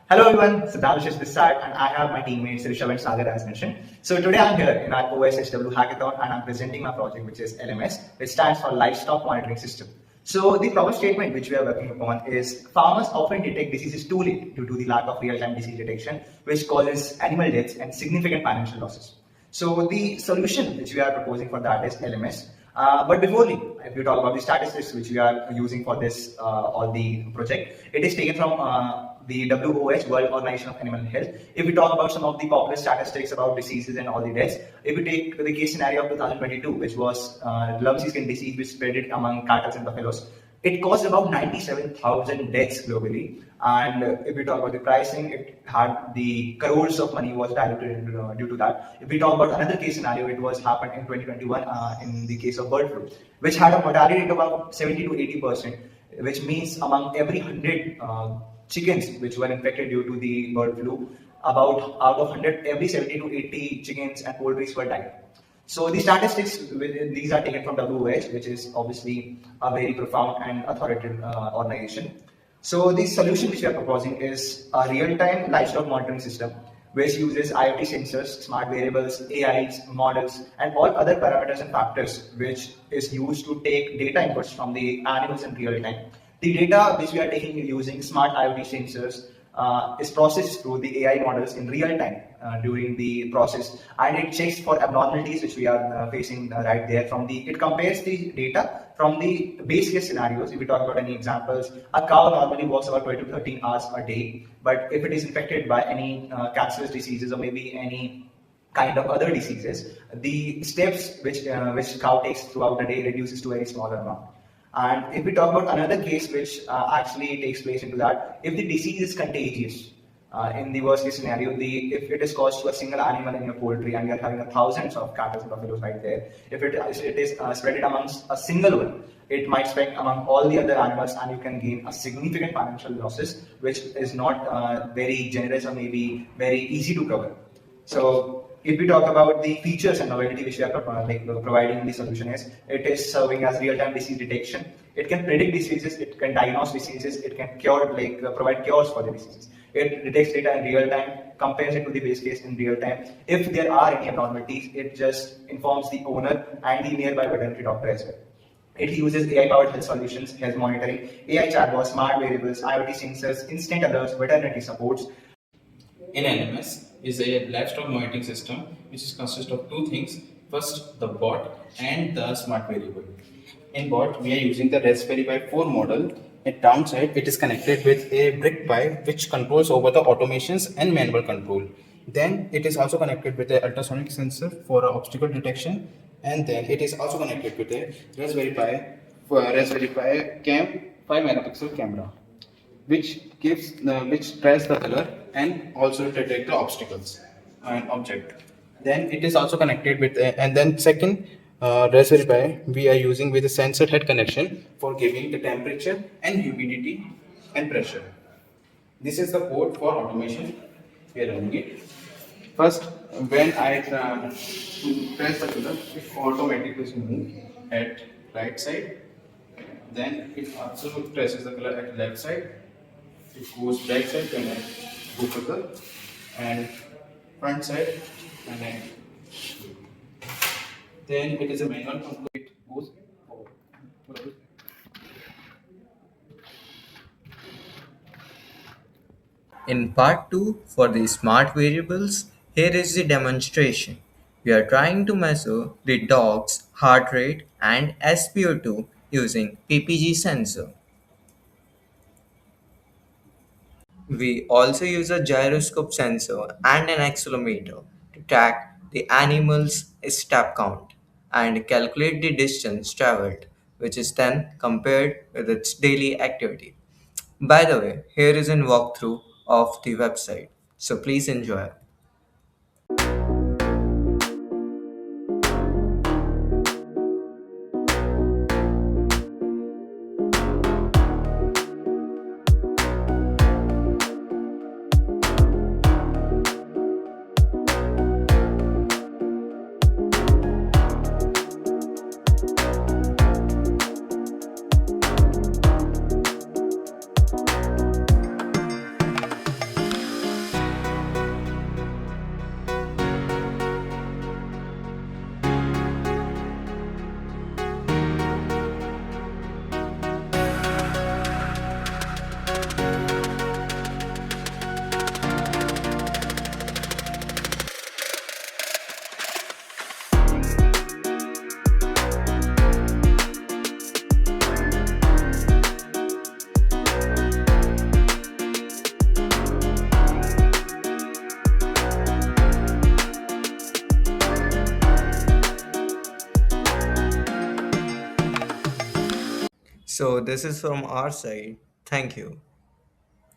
Hello everyone, Siddharth is this side and I have my teammates Rishabh and Sagar as mentioned. So today I'm here in our OSHW Hackathon and I'm presenting my project which is LMS, which stands for Livestock Monitoring System. So the problem statement which we are working upon is farmers often detect diseases too late due to the lack of real-time disease detection, which causes animal deaths and significant financial losses. So the solution which we are proposing for that is LMS. But before if you talk about the statistics which we are using for this all the project, it is taken from the WOH, World Organization of Animal Health. If we talk about some of the popular statistics about diseases and all the deaths, if we take the case scenario of 2022, which was clumsy skin disease which spread it among cattle and buffaloes, it caused about 97,000 deaths globally. And if we talk about the pricing, it had the crores of money was diluted due to that. If we talk about another case scenario, it was happened in 2021 in the case of bird flu, which had a mortality rate of about 70 to 80%, which means among every 100 chickens which were infected due to the bird flu, about out of 100, every 70 to 80 chickens and poultry were died. So the statistics, these are taken from WOH, which is obviously a very profound and authoritative organization. So the solution which we are proposing is a real-time livestock monitoring system, which uses IoT sensors, smart variables, AIs, models, and all other parameters and factors, which is used to take data inputs from the animals in real time. The data which we are taking using smart IoT sensors is processed through the AI models in real time during the process, and it checks for abnormalities which we are facing right there. It compares the data from the base case scenarios. If we talk about any examples, a cow normally walks about 12 to 13 hours a day, but if it is infected by any cancerous diseases or maybe any kind of other diseases, the steps which cow takes throughout the day reduces to a very smaller amount. And if we talk about another case which actually takes place into that, if the disease is contagious, in the worst case scenario, if it is caused to a single animal in your poultry and you're having thousands of cattle and buffaloes right there, if it is spread amongst a single one, it might spread among all the other animals and you can gain a significant financial losses, which is not very generous or maybe very easy to cover. So if we talk about the features and novelty which we are providing the solution it is serving as real-time disease detection. It can predict diseases, it can diagnose diseases, it can provide cures for the diseases. It detects data in real time, compares it to the base case in real time. If there are any abnormalities, it just informs the owner and the nearby veterinary doctor as well. It uses AI-powered health solutions, health monitoring, AI chatbots, smart variables, IoT sensors, instant alerts, veterinary supports. In LMS is a livestock monitoring system which consists of two things. First, the bot and the smart variable. In bot, we are using the Raspberry Pi 4 model. At downside, it is connected with a brick pipe which controls over the automations and manual control. Then it is also connected with a ultrasonic sensor for obstacle detection, and then it is also connected with a Raspberry Pi Cam 5 megapixel camera, which tries the color and also detect the obstacles and object. Then it is also connected with and then second Raspberry Pi we are using with a sensor head connection for giving the temperature and humidity and pressure. This is the code for automation. We are running it. First, when I press the color, it automatically moves at right side. Then it also presses the color at left side. It goes back side and then go further, and front side and then it is a manual control. It goes forward. In part 2 for the smart variables, here is the demonstration. We are trying to measure the dog's heart rate and SpO2 using PPG sensor. We also use a gyroscope sensor and an accelerometer to track the animal's step count and calculate the distance traveled, which is then compared with its daily activity. By the way, here is a walkthrough of the website, so please enjoy. So, this is from our side. Thank you.